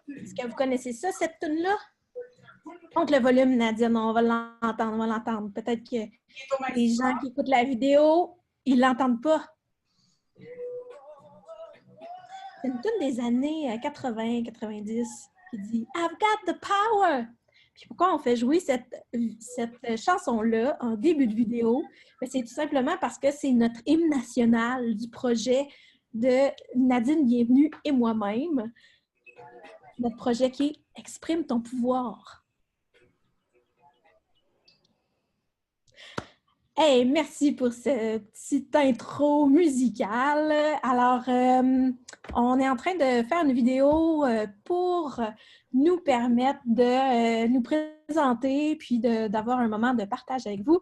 Est-ce que vous connaissez ça, cette tune-là? Monte le volume, Nadine, on va l'entendre, on va l'entendre. Peut-être que les gens qui écoutent la vidéo, ils ne l'entendent pas. C'est une tune des années 80, 90 qui dit « I've got the power ». Puis pourquoi on fait jouer cette chanson-là en début de vidéo? C'est tout simplement parce que c'est notre hymne national du projet de Nadine Bienvenue et moi-même. Notre projet qui est « Exprime ton pouvoir ». Hey, merci pour ce petit intro musical. Alors, on est en train de faire une vidéo pour nous permettre de nous présenter puis d'avoir un moment de partage avec vous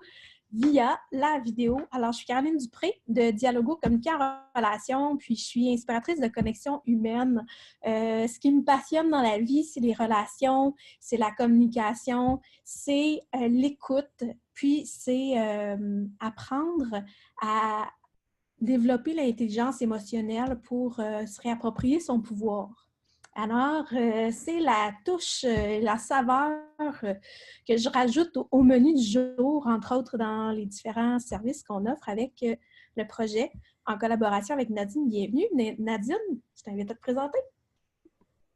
via la vidéo. Alors, je suis Caroline Dupré de Dialogo Communiquer en relation, puis je suis inspiratrice de connexion humaine. Ce qui me passionne dans la vie, c'est les relations, c'est la communication, c'est l'écoute, puis c'est apprendre à développer l'intelligence émotionnelle pour se réapproprier son pouvoir. Alors, c'est la touche, la saveur que je rajoute au menu du jour, entre autres dans les différents services qu'on offre avec le projet en collaboration avec Nadine Bienvenue. Nadine, je t'invite à te présenter.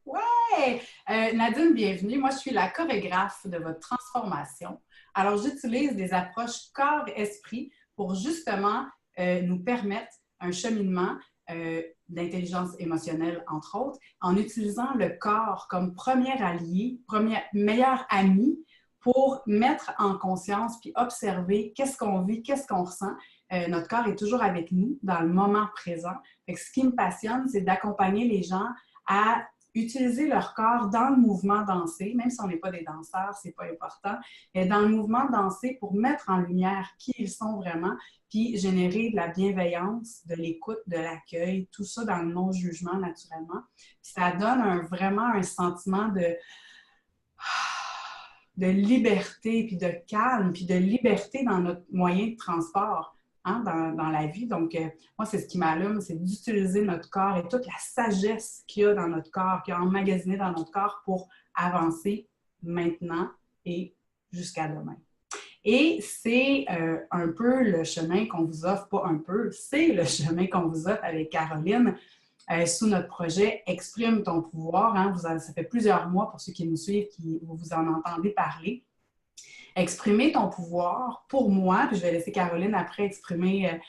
Oui! Nadine Bienvenue, moi je suis la chorégraphe de votre transformation. Alors, j'utilise des approches corps-esprit pour justement nous permettre un cheminement d'intelligence émotionnelle, entre autres, en utilisant le corps comme premier allié, meilleur ami pour mettre en conscience puis observer qu'est-ce qu'on vit, qu'est-ce qu'on ressent. Notre corps est toujours avec nous dans le moment présent. Fait que ce qui me passionne, c'est d'accompagner les gens à utiliser leur corps dans le mouvement dansé, même si on n'est pas des danseurs, c'est pas important, mais dans le mouvement dansé pour mettre en lumière qui ils sont vraiment, puis générer de la bienveillance, de l'écoute, de l'accueil, tout ça dans le non-jugement naturellement. Puis ça donne vraiment un sentiment de liberté, puis de calme, puis de liberté dans notre moyen de transport. Hein, dans la vie. Donc, moi, c'est ce qui m'allume, c'est d'utiliser notre corps et toute la sagesse qu'il y a dans notre corps, qu'il y a emmagasiné dans notre corps pour avancer maintenant et jusqu'à demain. Et c'est un peu le chemin qu'on vous offre, pas un peu, c'est le chemin qu'on vous offre avec Caroline sous notre projet « Exprime ton pouvoir ». Hein, ça fait plusieurs mois, pour ceux qui nous suivent, vous en entendez parler. Exprimer ton pouvoir, pour moi, puis je vais laisser Caroline après exprimer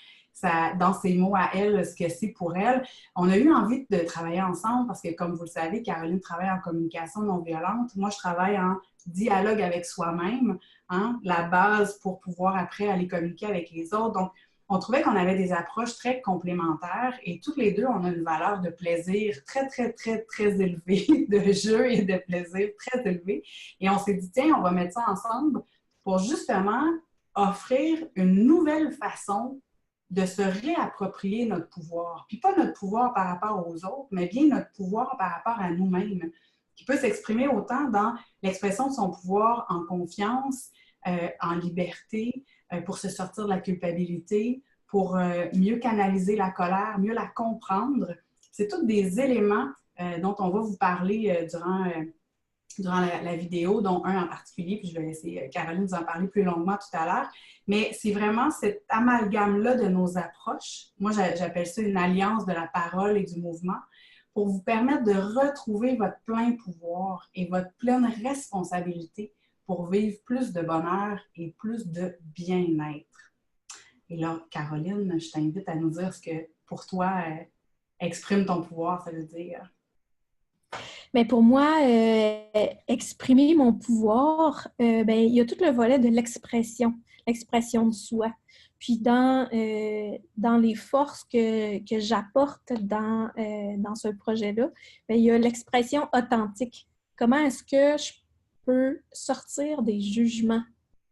dans ses mots à elle ce que c'est pour elle. On a eu envie de travailler ensemble parce que, comme vous le savez, Caroline travaille en communication non violente. Moi, je travaille en dialogue avec soi-même, hein, la base pour pouvoir après aller communiquer avec les autres. Donc, on trouvait qu'on avait des approches très complémentaires et toutes les deux, on a une valeur de plaisir très, très, très, très élevée, de jeu et de plaisir très élevée. Et on s'est dit, tiens, on va mettre ça ensemble pour justement offrir une nouvelle façon de se réapproprier notre pouvoir. Puis pas notre pouvoir par rapport aux autres, mais bien notre pouvoir par rapport à nous-mêmes, qui peut s'exprimer autant dans l'expression de son pouvoir en confiance, en liberté, pour se sortir de la culpabilité, pour mieux canaliser la colère, mieux la comprendre. C'est tous des éléments dont on va vous parler durant la vidéo, dont un en particulier, puis je vais laisser Caroline nous en parler plus longuement tout à l'heure. Mais c'est vraiment cet amalgame-là de nos approches. Moi, j'appelle ça une alliance de la parole et du mouvement pour vous permettre de retrouver votre plein pouvoir et votre pleine responsabilité pour vivre plus de bonheur et plus de bien-être. Et là, Caroline, je t'invite à nous dire ce que, pour toi, exprime ton pouvoir, ça veut dire. Mais pour moi, exprimer mon pouvoir, il y a tout le volet de l'expression de soi. Puis dans les forces que j'apporte dans ce projet-là, il y a l'expression authentique. Comment est-ce que je peux sortir des jugements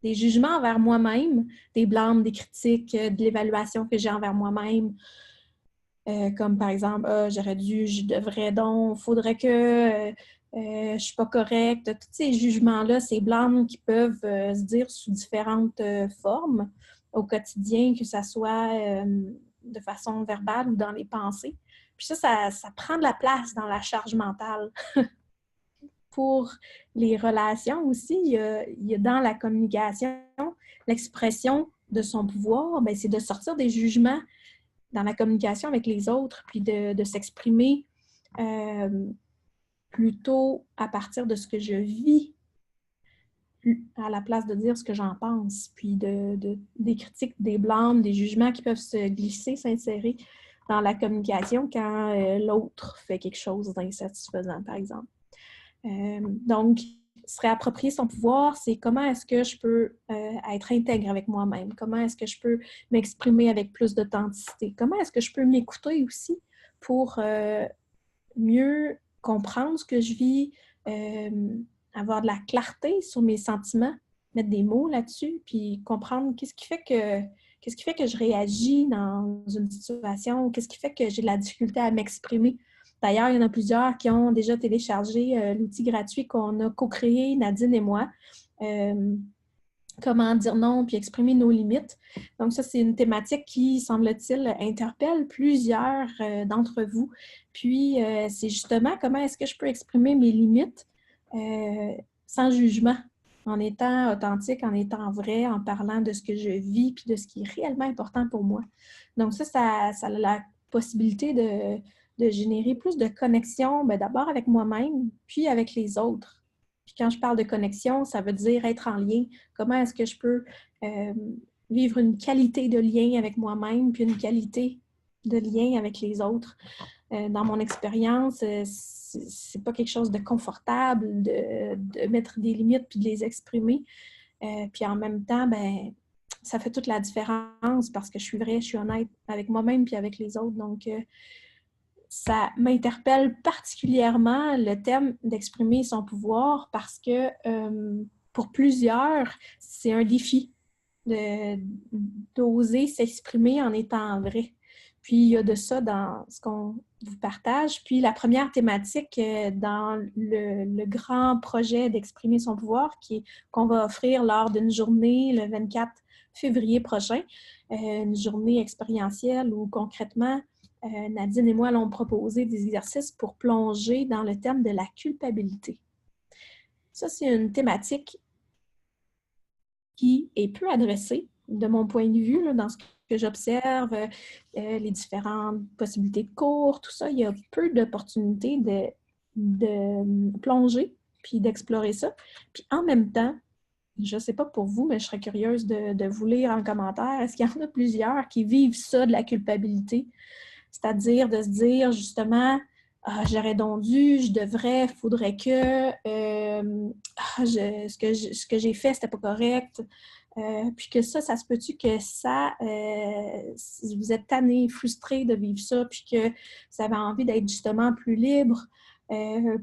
envers moi-même, des blâmes, des critiques, de l'évaluation que j'ai envers moi-même, comme par exemple, j'aurais dû, je devrais donc, faudrait que, je suis pas correcte, tous ces jugements-là, ces blâmes qui peuvent se dire sous différentes formes au quotidien, que ça soit de façon verbale ou dans les pensées. Puis ça prend de la place dans la charge mentale. Pour les relations aussi, il y a dans la communication, l'expression de son pouvoir, bien, c'est de sortir des jugements dans la communication avec les autres, puis de s'exprimer plutôt à partir de ce que je vis, à la place de dire ce que j'en pense, puis des critiques, des blâmes, des jugements qui peuvent se glisser, s'insérer dans la communication quand l'autre fait quelque chose d'insatisfaisant, par exemple. Donc, se réapproprier son pouvoir, c'est comment est-ce que je peux être intègre avec moi-même? Comment est-ce que je peux m'exprimer avec plus d'authenticité? Comment est-ce que je peux m'écouter aussi pour mieux comprendre ce que je vis, avoir de la clarté sur mes sentiments, mettre des mots là-dessus, puis comprendre qu'est-ce qui fait que je réagis dans une situation, qu'est-ce qui fait que j'ai de la difficulté à m'exprimer. D'ailleurs, il y en a plusieurs qui ont déjà téléchargé l'outil gratuit qu'on a co-créé, Nadine et moi. Comment dire non puis exprimer nos limites. Donc ça, c'est une thématique qui, semble-t-il, interpelle plusieurs d'entre vous. Puis, c'est justement comment est-ce que je peux exprimer mes limites sans jugement, en étant authentique, en étant vrai, en parlant de ce que je vis puis de ce qui est réellement important pour moi. Donc ça a la possibilité de générer plus de connexion, d'abord avec moi-même, puis avec les autres. Puis quand je parle de connexion, ça veut dire être en lien. Comment est-ce que je peux vivre une qualité de lien avec moi-même, puis une qualité de lien avec les autres? Dans mon expérience, c'est pas quelque chose de confortable de mettre des limites puis de les exprimer. Puis en même temps, ben ça fait toute la différence parce que je suis vraie, je suis honnête avec moi-même puis avec les autres. Donc, ça m'interpelle particulièrement le thème d'exprimer son pouvoir parce que pour plusieurs, c'est un défi d'oser s'exprimer en étant vrai. Puis il y a de ça dans ce qu'on vous partage. Puis la première thématique dans le grand projet d'exprimer son pouvoir qu'on va offrir lors d'une journée le 24 février prochain, une journée expérientielle où concrètement, Nadine et moi allons proposer des exercices pour plonger dans le thème de la culpabilité. Ça, c'est une thématique qui est peu adressée, de mon point de vue, là, dans ce que j'observe, les différentes possibilités de cours, tout ça. Il y a peu d'opportunités de plonger puis d'explorer ça. Puis en même temps, je ne sais pas pour vous, mais je serais curieuse de vous lire en commentaire. Est-ce qu'il y en a plusieurs qui vivent ça, de la culpabilité? C'est-à-dire de se dire justement, j'aurais donc dû, je devrais, il faudrait que, ce que j'ai fait, c'était pas correct. Puis que ça se peut-tu que si vous êtes tanné, frustré de vivre ça, puis que vous avez envie d'être justement plus libre,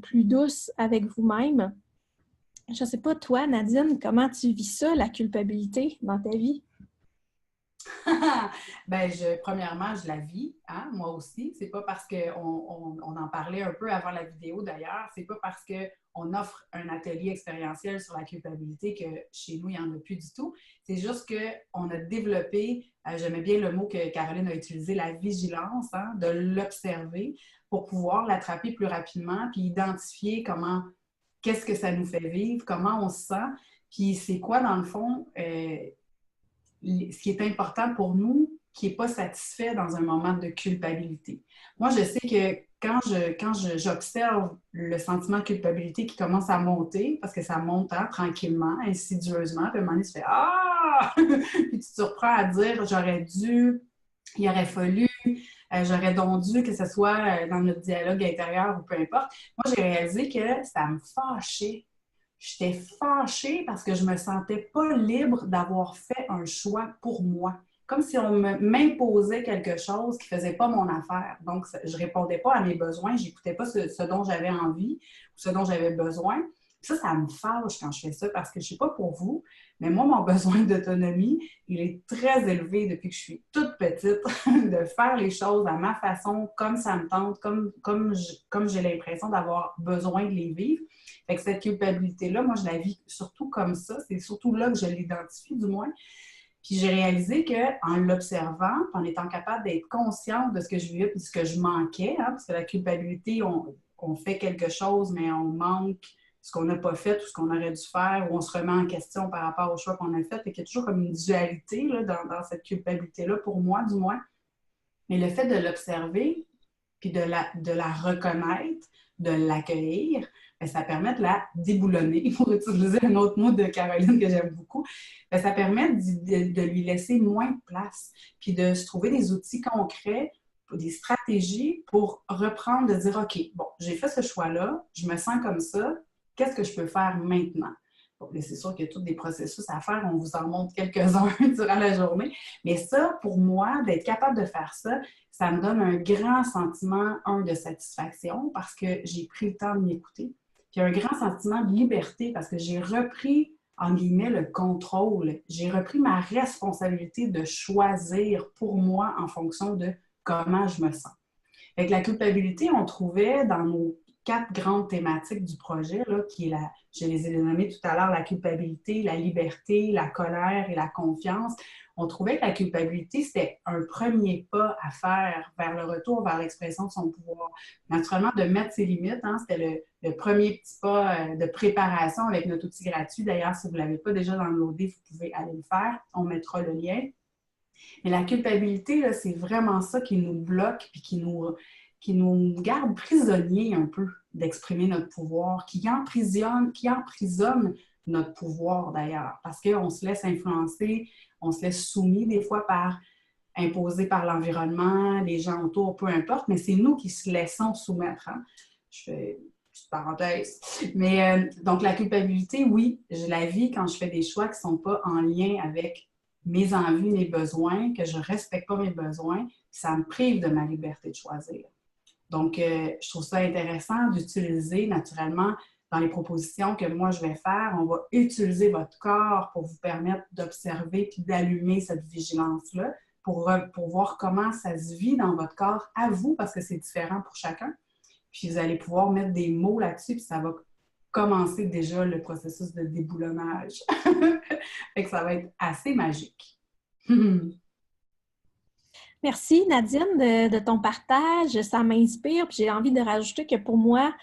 plus douce avec vous-même. Je ne sais pas, toi, Nadine, comment tu vis ça, la culpabilité dans ta vie? Premièrement, je la vis, hein, moi aussi. C'est pas parce qu'on en parlait un peu avant la vidéo d'ailleurs, c'est pas parce qu'on offre un atelier expérientiel sur la culpabilité que chez nous, il n'y en a plus du tout. C'est juste qu'on a développé, j'aimais bien le mot que Caroline a utilisé, la vigilance, hein, de l'observer pour pouvoir l'attraper plus rapidement puis identifier qu'est-ce que ça nous fait vivre, comment on se sent, puis c'est quoi dans le fond ce qui est important pour nous, qui n'est pas satisfait dans un moment de culpabilité. Moi, je sais que quand j'observe le sentiment de culpabilité qui commence à monter, parce que ça monte tranquillement, insidieusement, puis à un moment donné, tu fais «Ah! » Puis tu te surprends à dire «J'aurais dû, il aurait fallu, j'aurais donc dû que ce soit dans notre dialogue intérieur ou peu importe. » Moi, j'ai réalisé que ça me fâchait. J'étais fâchée parce que je me sentais pas libre d'avoir fait un choix pour moi. Comme si on m'imposait quelque chose qui faisait pas mon affaire. Donc, je répondais pas à mes besoins, j'écoutais pas ce dont j'avais envie ou ce dont j'avais besoin. Ça me fâche quand je fais ça parce que je ne sais pas pour vous, mais moi, mon besoin d'autonomie, il est très élevé depuis que je suis toute petite, de faire les choses à ma façon, comme ça me tente, comme j'ai l'impression d'avoir besoin de les vivre. Fait que cette culpabilité-là, moi, je la vis surtout comme ça. C'est surtout là que je l'identifie, du moins. Puis j'ai réalisé qu'en l'observant, en étant capable d'être consciente de ce que je vivais et de ce que je manquais, hein, parce que la culpabilité, on fait quelque chose, mais on manque ce qu'on n'a pas fait ou ce qu'on aurait dû faire, ou on se remet en question par rapport au choix qu'on a fait. Et qu'il y a toujours comme une dualité là, dans cette culpabilité-là, pour moi du moins. Mais le fait de l'observer, puis de la reconnaître, de l'accueillir, bien, ça permet de la déboulonner, pour utiliser un autre mot de Caroline que j'aime beaucoup. Bien, ça permet de lui laisser moins de place, puis de se trouver des outils concrets, des stratégies pour reprendre, de dire, OK, bon, j'ai fait ce choix-là, je me sens comme ça, qu'est-ce que je peux faire maintenant? Bon, c'est sûr qu'il y a tous des processus à faire, on vous en montre quelques-uns durant la journée, mais ça, pour moi, d'être capable de faire ça, ça me donne un grand sentiment, de satisfaction parce que j'ai pris le temps de m'écouter, puis un grand sentiment de liberté parce que j'ai repris, en guillemets, le contrôle. J'ai repris ma responsabilité de choisir pour moi en fonction de comment je me sens. Fait que la culpabilité, on trouvait dans nos 4 grandes thématiques du projet, là, qui est je les ai nommées tout à l'heure, la culpabilité, la liberté, la colère et la confiance. On trouvait que la culpabilité, c'était un premier pas à faire vers le retour vers l'expression de son pouvoir. Naturellement, de mettre ses limites, hein, c'était le premier petit pas de préparation avec notre outil gratuit. D'ailleurs, si vous ne l'avez pas déjà downloadé, vous pouvez aller le faire. On mettra le lien. Mais la culpabilité, là, c'est vraiment ça qui nous bloque puis qui nous garde prisonniers un peu d'exprimer notre pouvoir, qui emprisonne notre pouvoir d'ailleurs, parce qu'on se laisse influencer, on se laisse soumis des fois imposé par l'environnement, les gens autour, peu importe, mais c'est nous qui se laissons soumettre. Hein? Je fais une petite parenthèse. Mais donc la culpabilité, oui, je la vis quand je fais des choix qui ne sont pas en lien avec mes envies, mes besoins, que je ne respecte pas mes besoins, ça me prive de ma liberté de choisir. Donc, je trouve ça intéressant d'utiliser naturellement dans les propositions que moi je vais faire, on va utiliser votre corps pour vous permettre d'observer puis d'allumer cette vigilance-là pour voir comment ça se vit dans votre corps à vous, parce que c'est différent pour chacun. Puis vous allez pouvoir mettre des mots là-dessus, puis ça va commencer déjà le processus de déboulonnage. Fait que ça va être assez magique. Merci Nadine de ton partage, ça m'inspire. Puis j'ai envie de rajouter que pour moi,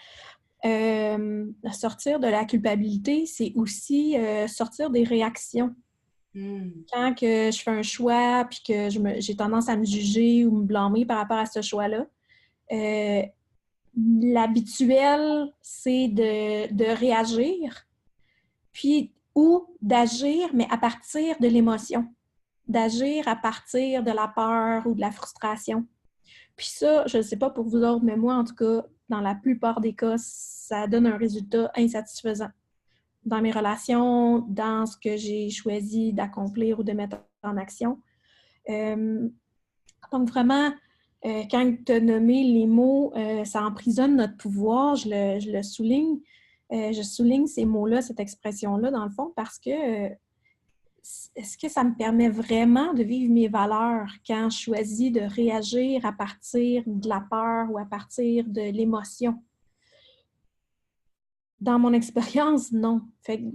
sortir de la culpabilité, c'est aussi sortir des réactions. Quand que je fais un choix puis que j'ai tendance à me juger ou me blâmer par rapport à ce choix-là, l'habituel, c'est de réagir, puis ou d'agir, mais à partir de l'émotion. D'agir à partir de la peur ou de la frustration. Puis ça, je ne sais pas pour vous autres, mais moi, en tout cas, dans la plupart des cas, ça donne un résultat insatisfaisant dans mes relations, dans ce que j'ai choisi d'accomplir ou de mettre en action. Donc vraiment, quand tu as nommé les mots, ça emprisonne notre pouvoir, je le souligne. Je souligne ces mots-là, cette expression-là, dans le fond, parce que est-ce que ça me permet vraiment de vivre mes valeurs quand je choisis de réagir à partir de la peur ou à partir de l'émotion? Dans mon expérience, non. Fait que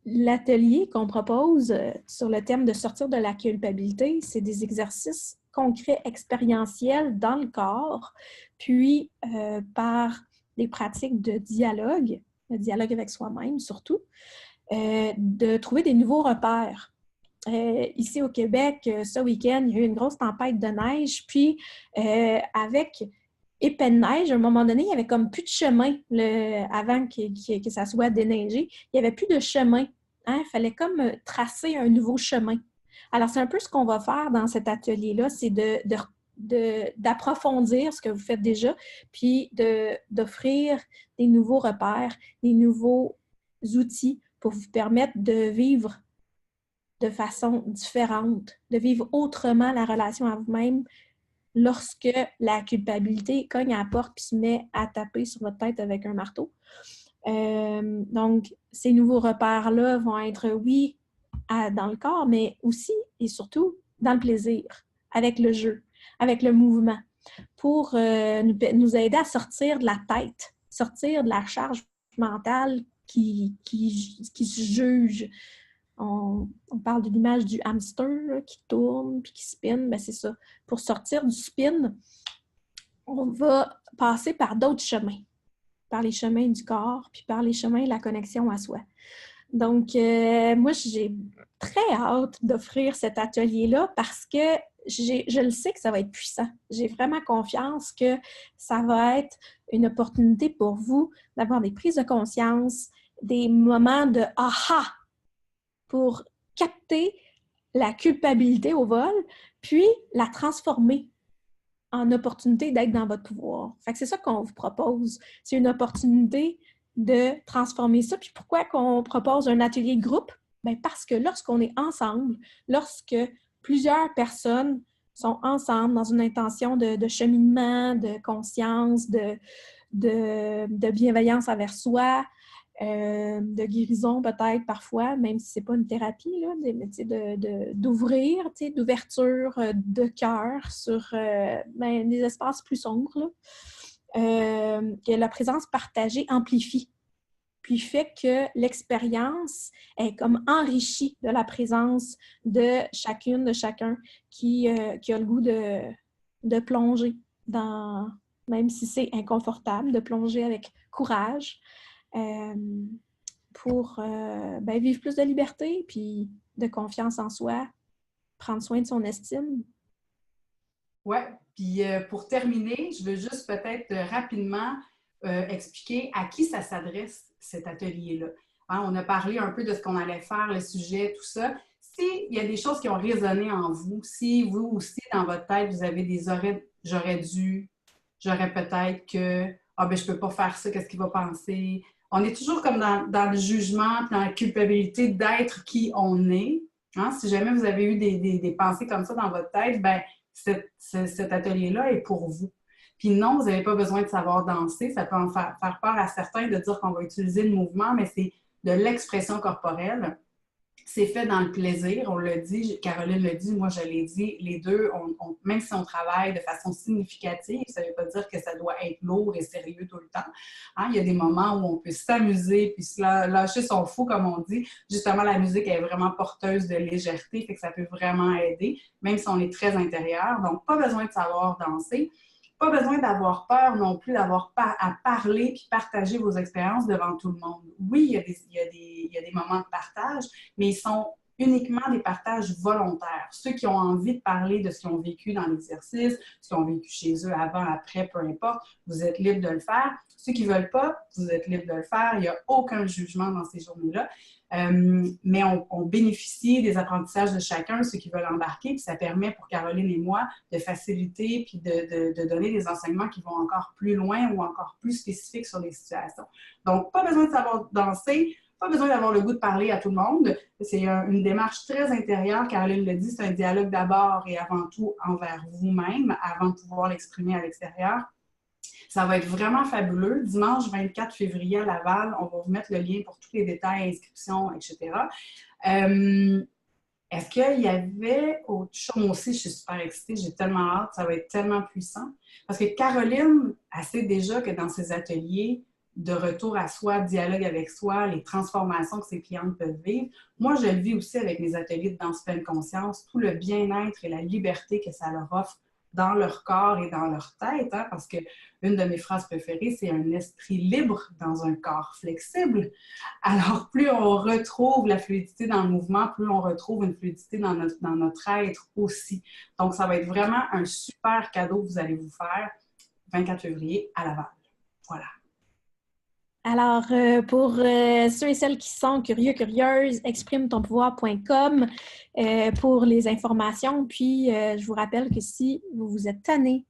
l'atelier qu'on propose sur le thème de sortir de la culpabilité, c'est des exercices concrets, expérientiels dans le corps, puis par des pratiques de dialogue, le dialogue avec soi-même surtout, de trouver des nouveaux repères. Ici au Québec, ce week-end, il y a eu une grosse tempête de neige, puis avec épais de neige, à un moment donné, il n'y avait comme plus de chemin avant que ça soit déneigé. Il n'y avait plus de chemin. Hein? Il fallait comme tracer un nouveau chemin. Alors, c'est un peu ce qu'on va faire dans cet atelier-là, c'est d'approfondir ce que vous faites déjà, puis d'offrir des nouveaux repères, des nouveaux outils pour vous permettre de vivre de façon différente, de vivre autrement la relation à vous-même lorsque la culpabilité cogne à la porte puis se met à taper sur votre tête avec un marteau. Donc, ces nouveaux repères-là vont être, oui, dans le corps, mais aussi et surtout dans le plaisir, avec le jeu, avec le mouvement, pour nous aider à sortir de la tête, sortir de la charge mentale qui se juge. On parle de l'image du hamster là, qui tourne puis qui spin. Ben, c'est ça. Pour sortir du spin, on va passer par d'autres chemins, par les chemins du corps puis par les chemins de la connexion à soi. Donc, moi, j'ai très hâte d'offrir cet atelier-là parce que je le sais que ça va être puissant. J'ai vraiment confiance que ça va être une opportunité pour vous d'avoir des prises de conscience, des moments de « aha » pour capter la culpabilité au vol, puis la transformer en opportunité d'être dans votre pouvoir. Fait que c'est ça qu'on vous propose. C'est une opportunité de transformer ça. Puis pourquoi qu'on propose un atelier de groupe? Bien parce que lorsqu'on est ensemble, lorsque plusieurs personnes sont ensemble dans une intention de cheminement, de conscience, de bienveillance envers soi, de guérison peut-être parfois, même si c'est pas une thérapie, là, d'ouvrir, d'ouverture de cœur sur des espaces plus sombres, là, que la présence partagée amplifie, puis fait que l'expérience est comme enrichie de la présence de chacune, de chacun qui a le goût de plonger dans, même si c'est inconfortable, de plonger avec courage, pour vivre plus de liberté, puis de confiance en soi, prendre soin de son estime. Oui, puis pour terminer, je veux juste peut-être rapidement expliquer à qui ça s'adresse, cet atelier-là. Hein, on a parlé un peu de ce qu'on allait faire, le sujet, tout ça. S'il y a des choses qui ont résonné en vous, si vous aussi, dans votre tête, vous avez des j'aurais dû, j'aurais peut-être que, je peux pas faire ça, qu'est-ce qu'il va penser? On est toujours comme dans le jugement, dans la culpabilité d'être qui on est. Hein? Si jamais vous avez eu des pensées comme ça dans votre tête, cet atelier-là est pour vous. Puis non, vous n'avez pas besoin de savoir danser. Ça peut en faire peur à certains de dire qu'on va utiliser le mouvement, mais c'est de l'expression corporelle. C'est fait dans le plaisir, on l'a dit, Caroline l'a dit, moi je l'ai dit, les deux, même si on travaille de façon significative, ça ne veut pas dire que ça doit être lourd et sérieux tout le temps. Hein? Il y a des moments où on peut s'amuser puis se lâcher son fou, comme on dit. Justement, la musique est vraiment porteuse de légèreté, fait que ça peut vraiment aider, même si on est très intérieur. Donc, pas besoin de savoir danser. Pas besoin d'avoir peur non plus d'avoir à parler puis partager vos expériences devant tout le monde. Oui, il y a des moments de partage, mais ils sont uniquement des partages volontaires. Ceux qui ont envie de parler de ce qu'ils ont vécu dans l'exercice, ce qu'ils ont vécu chez eux avant, après, peu importe, vous êtes libre de le faire. Ceux qui ne veulent pas, vous êtes libre de le faire. Il n'y a aucun jugement dans ces journées-là. Mais on bénéficie des apprentissages de chacun, ceux qui veulent embarquer, puis ça permet pour Caroline et moi de faciliter puis de donner des enseignements qui vont encore plus loin ou encore plus spécifiques sur les situations. Donc, pas besoin de savoir danser, pas besoin d'avoir le goût de parler à tout le monde. C'est une démarche très intérieure. Caroline le dit, c'est un dialogue d'abord et avant tout envers vous-même, avant de pouvoir l'exprimer à l'extérieur. Ça va être vraiment fabuleux. Dimanche 24 février à Laval, on va vous mettre le lien pour tous les détails, inscriptions, etc. Est-ce qu'il y avait autre chose? Moi aussi, je suis super excitée, j'ai tellement hâte, ça va être tellement puissant. Parce que Caroline, elle sait déjà que dans ses ateliers de retour à soi, dialogue avec soi, les transformations que ses clientes peuvent vivre, moi, je le vis aussi avec mes ateliers de danse pleine conscience, tout le bien-être et la liberté que ça leur offre dans leur corps et dans leur tête, hein, parce qu'une de mes phrases préférées, c'est un esprit libre dans un corps flexible. Alors, plus on retrouve la fluidité dans le mouvement, plus on retrouve une fluidité dans notre être aussi. Donc, ça va être vraiment un super cadeau que vous allez vous faire 24 février à Laval. Voilà. Alors, pour ceux et celles qui sont curieux, curieuses, exprimetonpouvoir.com pour les informations. Puis, je vous rappelle que si vous vous êtes tanné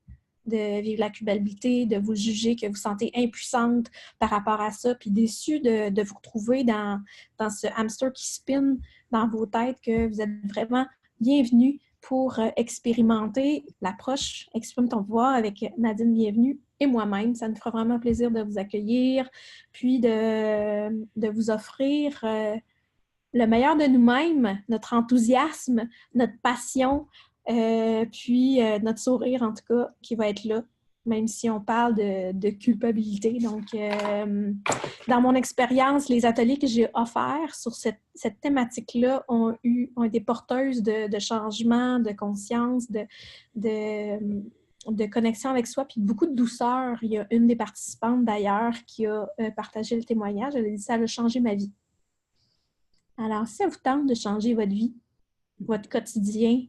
de vivre la culpabilité, de vous juger, que vous sentez impuissante par rapport à ça, puis déçu de vous retrouver dans ce hamster qui spin dans vos têtes, que vous êtes vraiment bienvenue pour expérimenter l'approche Exprime ton pouvoir avec Nadine Bienvenue et moi-même. Ça nous fera vraiment plaisir de vous accueillir, puis de vous offrir le meilleur de nous-mêmes, notre enthousiasme, notre passion, puis notre sourire, en tout cas, qui va être là, même si on parle de culpabilité. Donc, dans mon expérience, les ateliers que j'ai offerts sur cette thématique-là ont été porteuses de changements, de conscience, de connexion avec soi, puis beaucoup de douceur. Il y a une des participantes, d'ailleurs, qui a partagé le témoignage. Elle a dit « ça a changé ma vie ». Alors, si ça vous tente de changer votre vie, votre quotidien,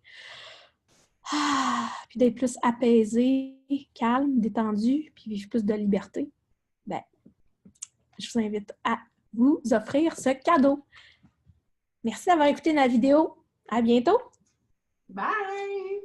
puis d'être plus apaisé, calme, détendu, puis vivre plus de liberté, ben, je vous invite à vous offrir ce cadeau. Merci d'avoir écouté la vidéo. À bientôt! Bye!